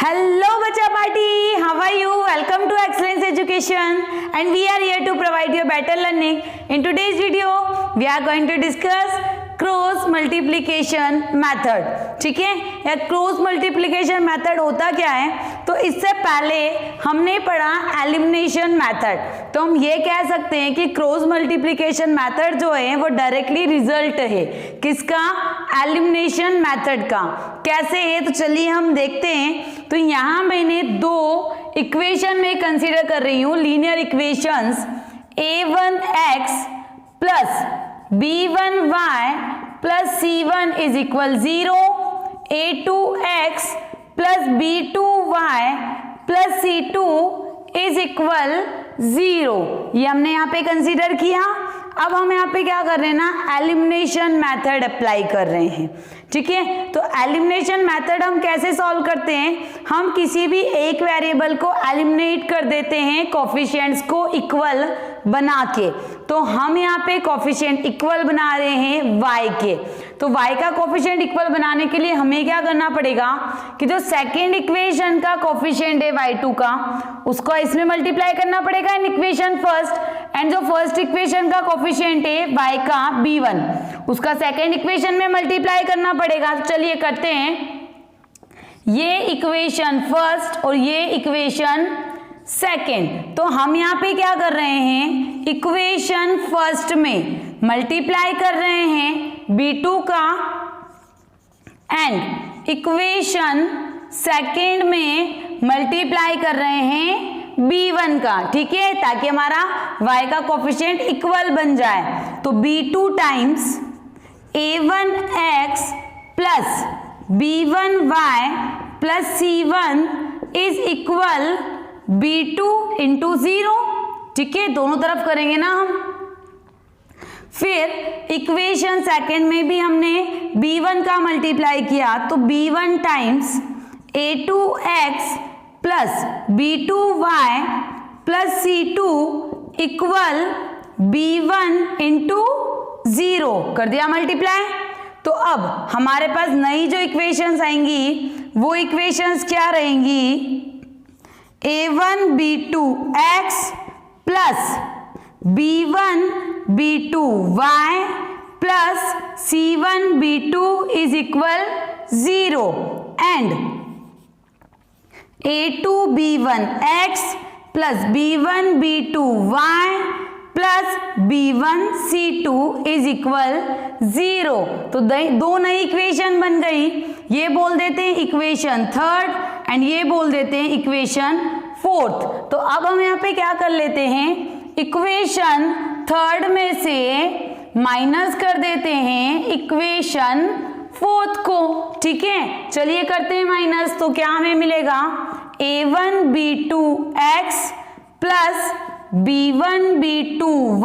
Hello bacha party, how are you? Welcome to Excellence Education and we are here to provide you better learning. In today's video, we are going to discuss cross multiplication method. ठीक है, या cross multiplication method होता क्या है? तो इससे पहले हमने पढ़ा एलिमिनेशन मेथड. तो हम ये कह सकते हैं कि क्रॉस मल्टीप्लिकेशन मेथड जो है वो डायरेक्टली रिजल्ट है किसका? एलिमिनेशन मेथड का. कैसे है? तो चलिए हम देखते हैं. तो यहाँ मैंने दो इक्वेशन में कंसीडर कर रही हूँ, linear equations a1x plus b1y plus c1 is equal 0, a2x plus b2y plus c2 is equal 0. ये हमने यहाँ पे कंसीडर किया. अब हम यहाँ पे क्या कर रहे हैं ना, एलिमिनेशन मेथड अप्लाई कर रहे हैं. ठीक है, तो एलिमिनेशन मेथड हम कैसे सॉल्व करते हैं? हम किसी भी एक वेरिएबल को एलिमिनेट कर देते हैं कोफिशिएंट्स को इक्वल बना के. तो हम यहाँ पे कोफिशिएंट इक्वल बना रहे हैं y के. तो y का कोफिशिएंट इक्वल बनाने के लिए हमें क्या करना पड़ेगा कि जो सेकेंड इक्वेशन का कोफिशिएंट है y2 का, उसको इसमें मल्टीप्लाई करना पड़ेगा इन इक्वेशन फर्स्ट, एंड जो फर्स्ट इक्वेशन का कोफिशिएंट है y का b1, उसका सेकेंड इक्वेशन में मल्टीप्लाई करना पड़ेगा. तो चलिए करते हैं. ये इक्वेशन फर्स्ट और ये इक्वेशन सेकेंड. तो हम यहाँ पे क्या कर रहे हैं, इक्वेशन फर्स्ट में मल्टीप्लाई कर रहे हैं b2 का, एंड इक्वेशन सेकेंड में मल्टीप्लाई कर रहे हैं b1 का. ठीक है, ताकि हमारा y का कोफिशिएंट इक्वल बन जाए. तो b2 times a1x plus b1y plus c1 is equal b2 into 0. ठीक है, दोनों तरफ करेंगे ना हम. फिर इक्वेशन सेकेंड में भी हमने b1 का मल्टीप्लाई किया, तो b1 times a2x plus b2y plus c2 equal b1 into 0 कर दिया मल्टीप्लाई. तो अब हमारे पास नई जो इक्वेशंस आएंगी वो इक्वेशंस क्या रहेंगी? a1b2x plus b1b2y plus c1b2 is equal 0, and a2b1x plus b1b2y plus b1c2 is equal 0. तो दो नई इक्वेशन बन गई. ये बोल देते हैं इक्वेशन थर्ड एंड ये बोल देते हैं इक्वेशन फोर्थ. तो अब हम यहाँ पे क्या कर लेते हैं, इक्वेशन थर्ड में से माइनस कर देते हैं इक्वेशन फोर्थ को. ठीक है, चलिए करते हैं माइनस. तो क्या हमें मिलेगा, a1b2x plus b1b2y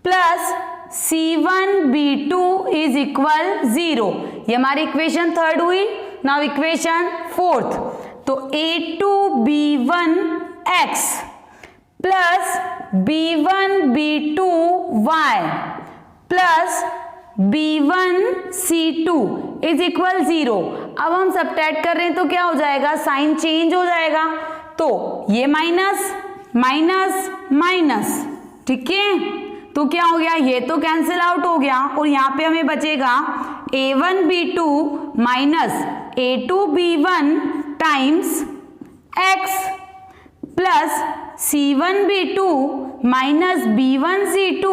plus c1b2 is equal 0. ये हमारी इक्वेशन थर्ड हुई. Now equation fourth. तो a2b1x plus b1b2y plus b1c2 is equal 0. अब हम सबट्रैक्ट कर रहे हैं तो क्या हो जाएगा, साइन चेंज हो जाएगा. तो ये माइनस माइनस माइनस. ठीक है, तो क्या हो गया, ये तो कैंसिल आउट हो गया और यहाँ पे हमें बचेगा a1b2 minus a2b1 times x plus c1b2 minus b1c2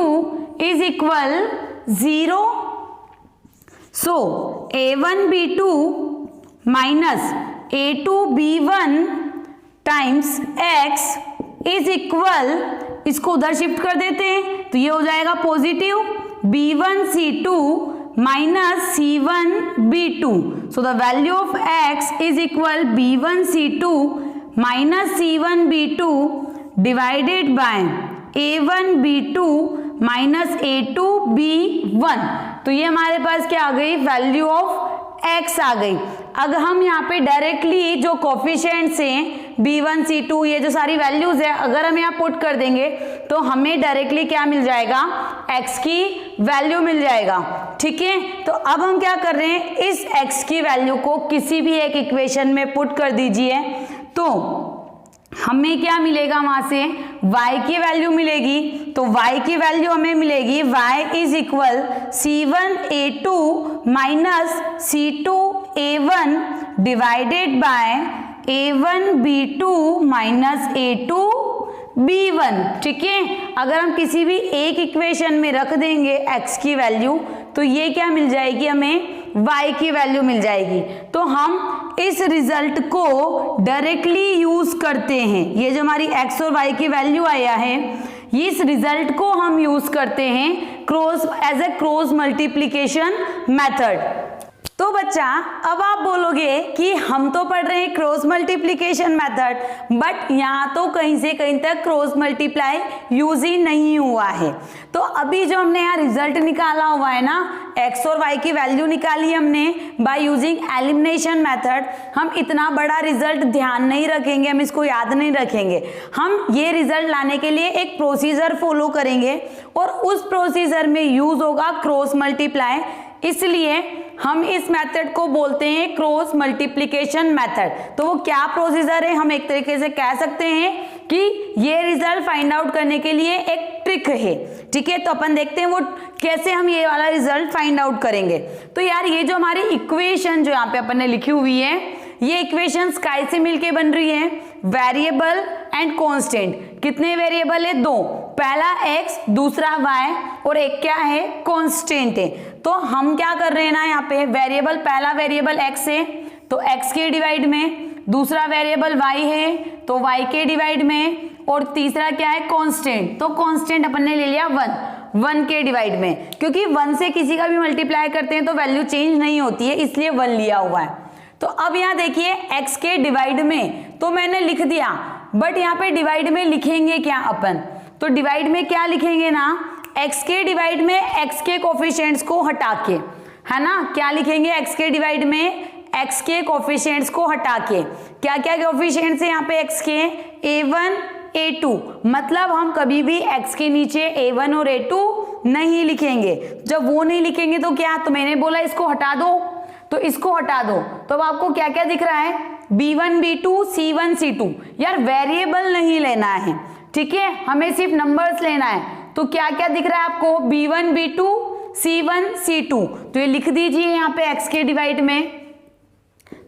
is equal 0. So a1b2 minus a2b1 times x is equal, इसको उधर शिफ्ट कर देते हैं तो ये हो जाएगा positive b1c2 minus c1b2. So the value of x is equal b1c2 minus c1b2 divided by a1b2 minus a2b1. तो ये हमारे पास क्या आ गई, वैल्यू ऑफ x आ गई. अगर हम यहाँ पे डायरेक्टली जो कोफिशिएंट्स हैं B1 C2 ये जो सारी वैल्यूज है अगर हम यहाँ पुट कर देंगे तो हमें डायरेक्टली क्या मिल जाएगा, x की वैल्यू मिल जाएगा। ठीक है, तो अब हम क्या कर रहे हैं, इस x की वैल्यू को किसी भी एक इक्वेशन में पुट कर दीजिए तो हमें क्या मिलेगा, वहां से y की वैल्यू मिलेगी। तो y की वैल्यू हमें मिलेगी y is equal C1A2 minus C2A1 divided by A1B2 minus A2B1। ठीक है, अगर हम किसी भी एक इक्वेशन में रख देंगे x की वैल्यू तो ये क्या मिल जाएगी, हमें y की वैल्यू मिल जाएगी। तो हम इस रिजल्ट को डायरेक्टली यूज करते हैं, ये जो हमारी x और y की वैल्यू आया है इस रिजल्ट को हम यूज करते हैं cross as a cross multiplication method. तो बच्चा अब आप बोलोगे कि हम तो पढ़ रहे हैं क्रॉस मल्टीप्लिकेशन मेथड, बट यहाँ तो कहीं से कहीं तक क्रॉस मल्टीप्लाई यूज ही नहीं हुआ है। तो अभी जो हमने यहाँ रिजल्ट निकाला हुआ है ना, x और y की वैल्यू निकाली हमने बाय यूजिंग एलिमिनेशन मेथड, हम इतना बड़ा रिजल्ट ध्यान नहीं रखेंगे, हम इसको याद नहीं रखेंगे। हम ये रिजल्ट लाने के लिए एक प्रोसीजर फॉलो करेंगे और उस प्रोसीजर में यूज होगा क्रॉस मल्टीप्लाई, इसलिए हम इस मेथड को बोलते हैं क्रॉस मल्टीप्लिकेशन मेथड। तो वो क्या प्रोसीजर है, हम एक तरीके से कह सकते हैं कि ये रिजल्ट फाइंड आउट करने के लिए एक ट्रिक है। ठीक है, तो अपन देखते हैं वो कैसे हम ये वाला रिजल्ट फाइंड आउट करेंगे। तो यार ये जो हमारी इक्वेशन जो यहाँ पे अपन ने लिखी हुई है, ये इक्वेशन काय से मिलके बन रही है, वेरिएबल एंड कांस्टेंट। कितने वेरिएबल है, दो, पहला x दूसरा y और एक क्या है, कांस्टेंट है। तो हम क्या कर रहे हैं ना, यहाँ पे वेरिएबल, पहला वेरिएबल x है तो x के डिवाइड में, दूसरा वेरिएबल y है तो y के डिवाइड में, और तीसरा क्या है, कांस्टेंट। तो कांस्टेंट अपन ने ले लिया 1 के डिवाइड में, क्योंकि 1 से किसी का भी मल्टीप्लाई करते हैं तो वैल्यू चेंज नहीं होती है, इसलिए 1 लिया हुआ है। तो अब यहाँ देखिए x के डिवाइड में तो मैंने लिख दिया, बट यहाँ पे डिवाइड में लिखेंगे क्या अपन, तो डिवाइड में क्या लिखेंगे ना, x के डिवाइड में x के कोफिशिएंट्स को हटा के, है ना, क्या लिखेंगे, x के डिवाइड में x के कोफिशिएंट्स को हटा के, क्या क्या कोफिशिएंट्स है यहाँ पे x के, A1 A2, मतलब हम कभी भी x के नीचे A1 और A2 नहीं लिखेंगे। जब वो नहीं लिखेंगे तो क्या, तो मैंने बोला इसको हटा दो, तो इसको हटा दो। तो अब आपको क्या क्या दिख रहा है, B1 B2 C1 C2। यार वेरिएबल नहीं लेना है, ठीक है, हमें सिर्फ नंबर्स लेना है। तो क्या क्या दिख रहा है आपको, B1 B2 C1 C2। तो ये लिख दीजिए यहाँ पे x के डिवाइड में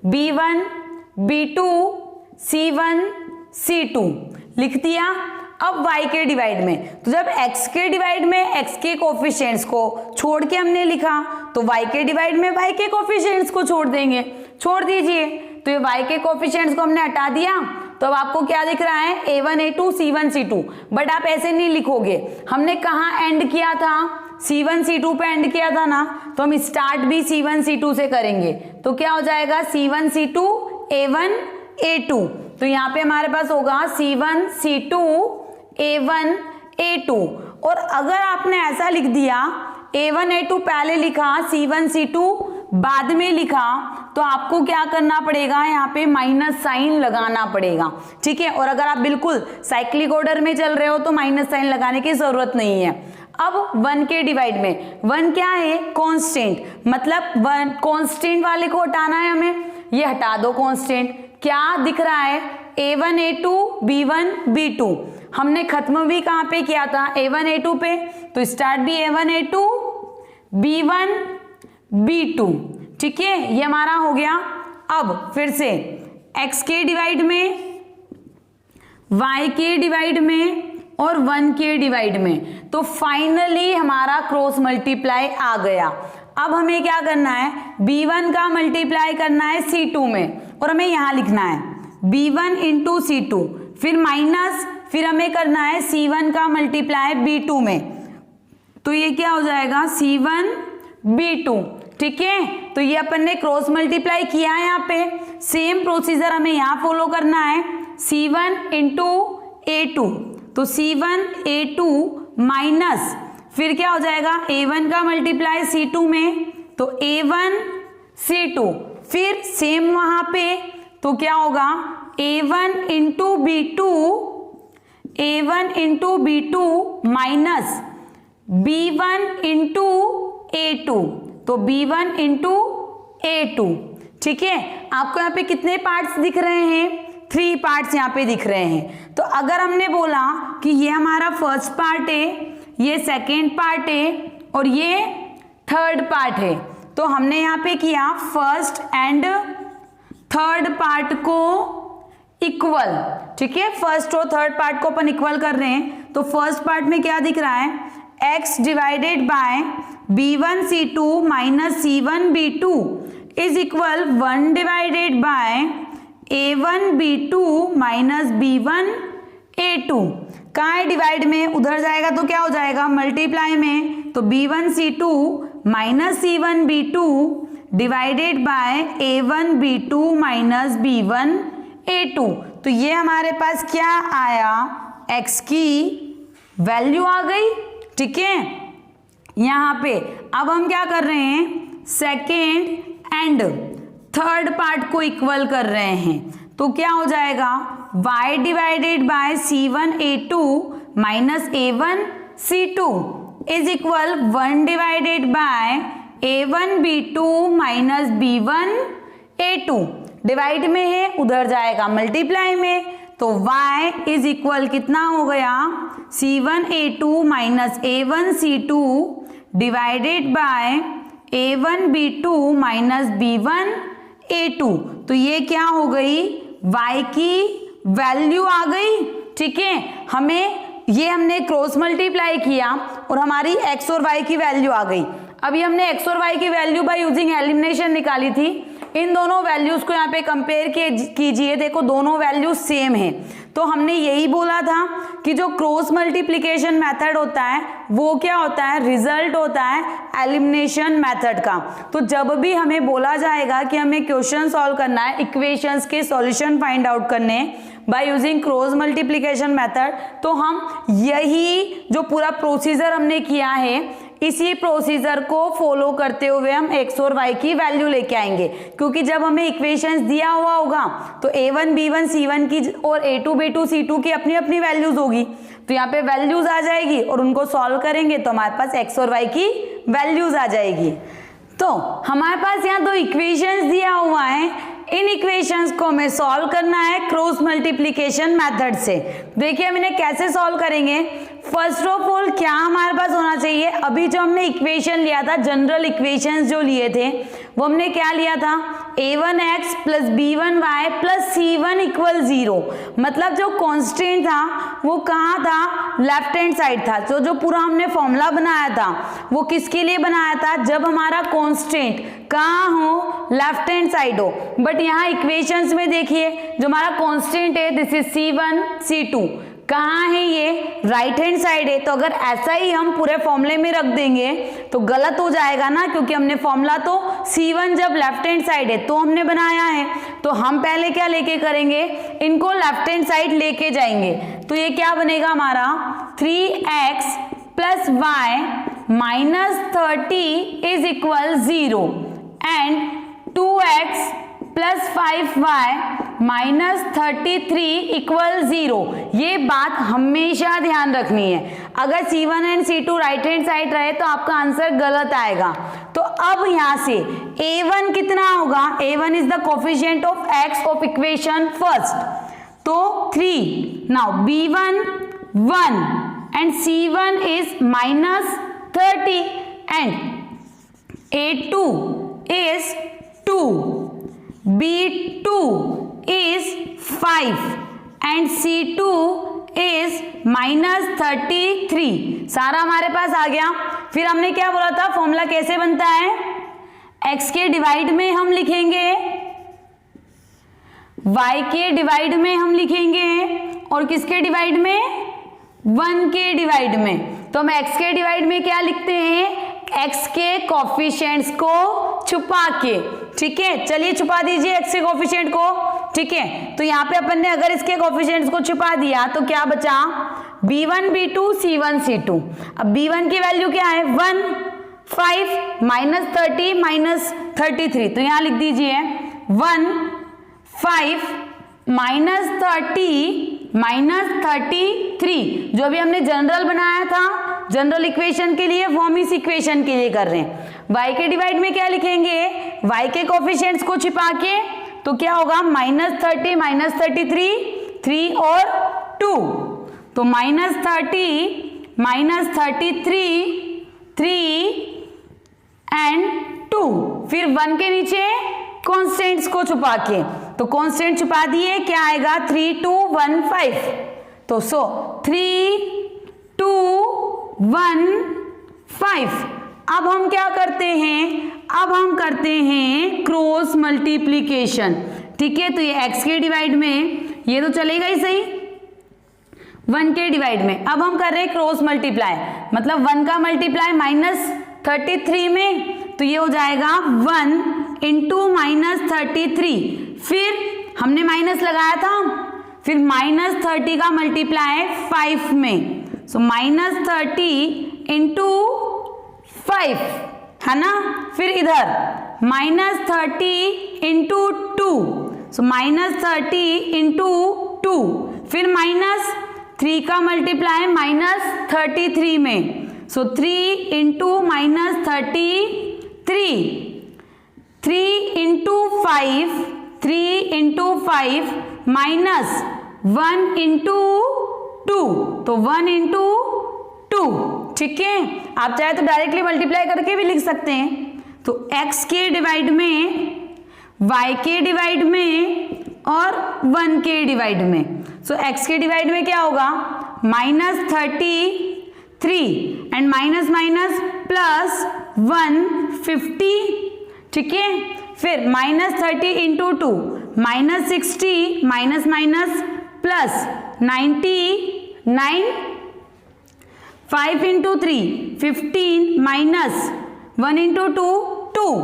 B1 B2 C1 C2 लिख दिया। अब y के डिवाइड में, तो जब x के डिवाइड में x के कोफिशिएंट्स को छोड़ के हमने लिखा तो y के डिवाइड में y के कोफिशिएंट्स को छोड़ देंगे, छोड़ दीजिए। तो ये y के कोफिशिएंट्स को हमने हटा दिया, तो अब आपको क्या दिख रहा है, A1 A2 C1 C2। But आप ऐसे नहीं लिखोगे, हमने कहाँ एंड किया था, C1 C2 पे एंड किया था ना, तो हम स्टार्ट भी C1 C2 से करेंगे। तो क्या हो जाएगा, C1 C2 A1 A2। तो यहाँ पे हमारे पास होगा C1 C2 A1 A2। और अगर आपने ऐसा लिख दिया, A1 A2 पहले लिखा, C1 C2 बाद में लिखा, तो आपको क्या करना पड़ेगा, यहाँ पे माइनस साइन लगाना पड़ेगा। ठीक है, और अगर आप बिल्कुल साइक्लिक ऑर्डर में चल रहे हो तो माइनस साइन लगाने की जरूरत नहीं है। अब 1 के डिवाइड में, 1 क्या है, कांस्टेंट, मतलब 1 कांस्टेंट वाले को हटाना है हमें, ये हटा दो कांस्टेंट। क्या दिख रहा है, A1 A2 B1 B2। हमने खत्म भी कहाँ पे किया था, A1 A2 पे, तो स्टार्ट भी A1 A2 B1 B2। ठीक है, ये हमारा हो गया। अब फिर से x के डिवाइड में, y के डिवाइड में और 1 के डिवाइड में, तो फाइनली हमारा क्रॉस मल्टीप्लाई आ गया। अब हमें क्या करना है, B1 का मल्टीप्लाई करना है C2 में, और हमें यहां लिखना है B1 इंटू C2, फिर माइनस, फिर हमें करना है C1 का मल्टीप्लाई B2 में, तो ये क्या हो जाएगा, C1 B2। ठीक है, तो ये अपन ने क्रॉस मल्टीप्लाई किया है। यहाँ पे सेम प्रोसीजर हमें यहाँ फॉलो करना है, C1 इंटू A2, तो C1 A2 माइनस, फिर क्या हो जाएगा, A1 का मल्टीप्लाई C2 में, तो A1 C2, फिर सेम वहां पे, तो क्या होगा A1 into B2 minus B1 into A2, तो B1 इंटू A2, ठीक है। आपको यहाँ पे कितने पार्ट्स दिख रहे हैं? 3 पार्ट्स यहाँ पे दिख रहे हैं। तो अगर हमने बोला कि ये हमारा फर्स्ट पार्ट है, ये सेकेंड पार्ट है और ये थर्ड पार्ट है, तो हमने यहाँ पे किया फर्स्ट एंड थर्ड पार्ट को इक्वल, ठीक है। फर्स्ट और थर्ड पार्ट को अपन इक्वल कर रहे हैं। तो फर्स्ट पार्ट में क्या दिख रहा है? x divided by B1C2 minus C1B2 is equal 1 divided by A1B2 minus B1A2। कहाँ है डिवाइड में? उधर जाएगा तो क्या हो जाएगा? मल्टीप्लाई में। तो B1C2 minus C1B2 divided by A1B2 minus B1A2। तो ये हमारे पास क्या आया? x की वैल्यू आ गई, ठीक है। यहाँ पे अब हम क्या कर रहे हैं? सेकेंड एंड थर्ड पार्ट को इक्वल कर रहे हैं। तो क्या हो जाएगा? y divided by C1A2 minus A1C2 is equal 1 divided by A1B2 minus B1A2। Divide में है, उधर जाएगा मल्टीप्लाई में। तो y इज इक्वल कितना हो गया? C1A2 minus A1C2 divided by A1B2 minus B1A2। तो ये क्या हो गई? y की वैल्यू आ गई, ठीक है। हमने क्रॉस मल्टीप्लाई किया और हमारी x और y की वैल्यू आ गई। अभी हमने x और y की वैल्यू बाय यूजिंग एलिमिनेशन निकाली थी। इन दोनों वैल्यूज को यहाँ पे कंपेयर कीजिए, देखो दोनों वैल्यूज सेम है। तो हमने यही बोला था कि जो क्रॉस मल्टीप्लिकेशन मेथड होता है वो क्या होता है? रिजल्ट होता है एलिमिनेशन मेथड का। तो जब भी हमें बोला जाएगा कि हमें क्वेश्चन सॉल्व करना है, इक्वेशंस के सॉल्यूशन फाइंड आउट करने by using cross multiplication method, तो हम यही जो पूरा प्रोसीजर हमने किया है, इसी प्रोसीजर को फॉलो करते हुए हम x और y की वैल्यू लेके आएंगे। क्योंकि जब हमें इक्वेशंस दिया हुआ होगा तो a1 b1 c1 की और a2 b2 c2 की अपनी अपनी वैल्यूज होगी। तो यहाँ पे वैल्यूज आ जाएगी और उनको सॉल्व करेंगे तो हमारे पास x और y की वैल्यूज आ जाएगी। तो हमारे पास यहाँ 2 इक्वेशंस दिया हुआ है। इन इक्वेशंस को हमें सॉल्व करना है क्रॉस मल्टीप्लिकेशन मेथड से। देखिए हम इन्हें कैसे सॉल्व करेंगे। फर्स्ट ऑफ ऑल क्या हमारे पास होना चाहिए? अभी जो हमने इक्वेशन लिया था, जनरल इक्वेशंस जो लिए थे, वो हमने क्या लिया था? a1x plus b1y plus c1 equal 0। मतलब जो कांस्टेंट था वो कहाँ था? लेफ्ट हैंड साइड था। तो जो पूरा हमने फॉर्मूला बनाया था वो किसके लिए बनाया था? जब हमारा कांस्टेंट कहाँ हो? लेफ्ट हैंड साइड हो। बट यहाँ इक्वेशंस में देखिए जो हमारा कांस्टेंट है दिस इज c1 c2, कहाँ है ये? राइट हैंड साइड है। तो अगर ऐसा ही हम पूरे फॉर्मूले में रख देंगे तो गलत हो जाएगा ना, क्योंकि हमने फॉर्मूला तो C1 जब लेफ्ट हैंड साइड है तो हमने बनाया है। तो हम पहले क्या लेके करेंगे? इनको लेफ्ट हैंड साइड लेके जाएंगे। तो ये क्या बनेगा हमारा? 3x plus y minus 30 is equal 0 and 2x plus 5y minus 33 equal 0। ये बात हमेशा ध्यान रखनी है। अगर C1 and C2 right hand side रहे तो आपका आंसर गलत आएगा। तो अब यहाँ से A1 कितना होगा? A1 is the coefficient of x of equation first, तो 3। Now B1 1 and C1 is minus 30 and A2 is 2, B2 is 5 and C2 is minus 33। सारा हमारे पास आ गया। फिर हमने क्या बोला था? फॉर्मूला कैसे बनता है? x के डिवाइड में हम लिखेंगे, y के डिवाइड में हम लिखेंगे और किसके डिवाइड में? 1 के डिवाइड में। तो हम x के डिवाइड में क्या लिखते हैं? x के कोफिशिएंट्स को छुपा के, ठीक है। चलिए छुपा दीजिए x के कोफिशिएंट को, ठीक है। तो यहाँ पे अपन ने अगर इसके कोफिशिएंट्स को छुपा दिया तो क्या बचा? b1 b2 c1 c2। अब b1 की वैल्यू क्या है? 1 5 माइनस 30 माइनस 33। तो यहाँ लिख दीजिए 1 5 -33 जो अभी हमने जनरल बनाया था, जनरल इक्वेशन के लिए वो हम इस इक्वेशन के लिए कर रहे हैं। y के डिवाइड में क्या लिखेंगे, y के कोफिशिएंट्स को छिपा के, तो क्या होगा -30 -33 3 और 2, तो -30 -33 3 एंड 2, फिर 1 के नीचे कॉन्स्टेंट्स को छुपा के, तो कॉन्स्टेंट छुपा दिए, क्या आएगा 3 2 1 5, तो 3 2 1 5। अब हम क्या करते हैं, अब हम करते हैं क्रॉस मल्टीप्लीकेशन, ठीक है। तो ये x के डिवाइड में ये तो चलेगा ही सही, 1 के डिवाइड में। अब हम कर रहे हैं क्रॉस मल्टीप्लाई, मतलब 1 का मल्टीप्लाई -33 में, तो ये हो जाएगा 1 इंटू -33, फिर हमने माइनस लगाया था, फिर -30 का मल्टीप्लाई 5 में, सो -30 इंटू 5 है ना, फिर इधर -30 इंटू 2, सो -30 इंटू 2, फिर -3 का मल्टीप्लाई -33 में, सो 3 इंटू -33, 3 इंटू 5 -1 इंटू 2, तो 1 इंटू 2, ठीक है। आप चाहे तो डायरेक्टली मल्टीप्लाई करके भी लिख सकते हैं। तो x के डिवाइड में, y के डिवाइड में और 1 के डिवाइड में, सो x के डिवाइड में क्या होगा -33 एंड माइनस माइनस प्लस 150, ठीक है। फिर -30 into 2 -60 minus minus plus 99, 5 into 3 15 minus 1 into 2 2,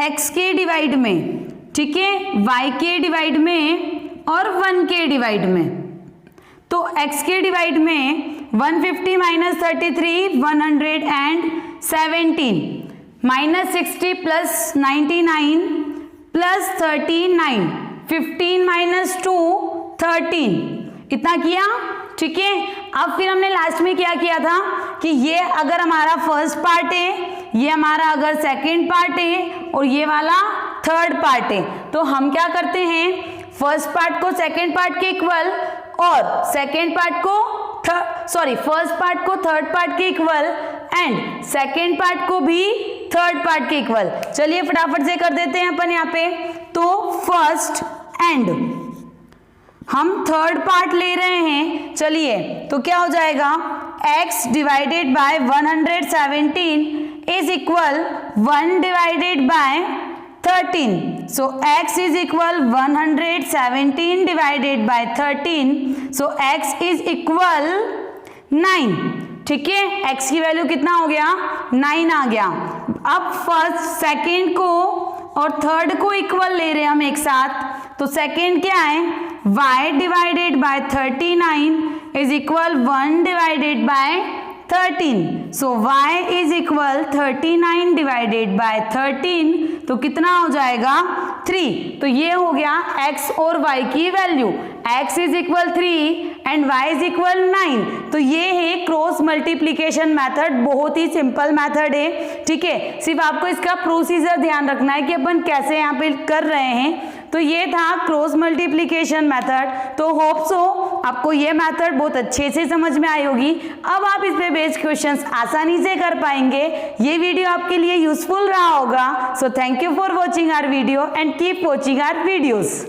x के डिवाइड में, ठीक है, y के डिवाइड में और 1 के डिवाइड में। तो x के डिवाइड में 150 माइनस 33 117, -60 प्लस 99 प्लस 39, 15 माइनस 2 13, इतना किया, ठीक है। अब फिर हमने लास्ट में क्या किया था कि ये अगर हमारा फर्स्ट पार्ट है, ये हमारा अगर सेकंड पार्ट है और ये वाला थर्ड पार्ट है, तो हम क्या करते हैं, फर्स्ट पार्ट को सेकंड पार्ट के इक्वल और सेकंड पार्ट को फर्स्ट पार्ट को थर्ड पार्ट के इक्वल एंड सेकंड पार्ट को भी थर्ड पार्ट के इक्वल। चलिए फटाफट से कर देते हैं अपन यहाँ पे। तो फर्स्ट एंड हम थर्ड पार्ट ले रहे हैं, चलिए तो क्या हो जाएगा, x divided by 117 is equal 1 divided by 13, so x is equal 117 divided by 13, so x is equal 9, ठीक है। x की वैल्यू कितना हो गया, 9 आ गया। अब फर्स्ट सेकंड को और थर्ड को इक्वल ले रहे हैं हम एक साथ, तो सेकंड क्या है, y divided by 39 is equal 1 divided by 13, so y is equal 39 divided by 13, तो कितना हो जाएगा 3। तो ये हो गया x और y की value, x is equal 3 and y is equal 9। तो ये है क्रॉस मल्टीप्लीकेशन मेथड, बहुत ही सिंपल मेथड है, ठीक है। सिर्फ आपको इसका प्रोसीजर ध्यान रखना है कि अपन कैसे यहाँ पे कर रहे हैं। तो ये था क्रॉस मल्टीप्लीकेशन मेथड। तो होप सो आपको ये मेथड बहुत अच्छे से समझ में आई होगी। अब आप इस पे बेस्ड क्वेश्चंस आसानी से कर पाएंगे। ये वीडियो आपके लिए यूजफुल रहा होगा। So thank you for watching our video and keep watching our videos.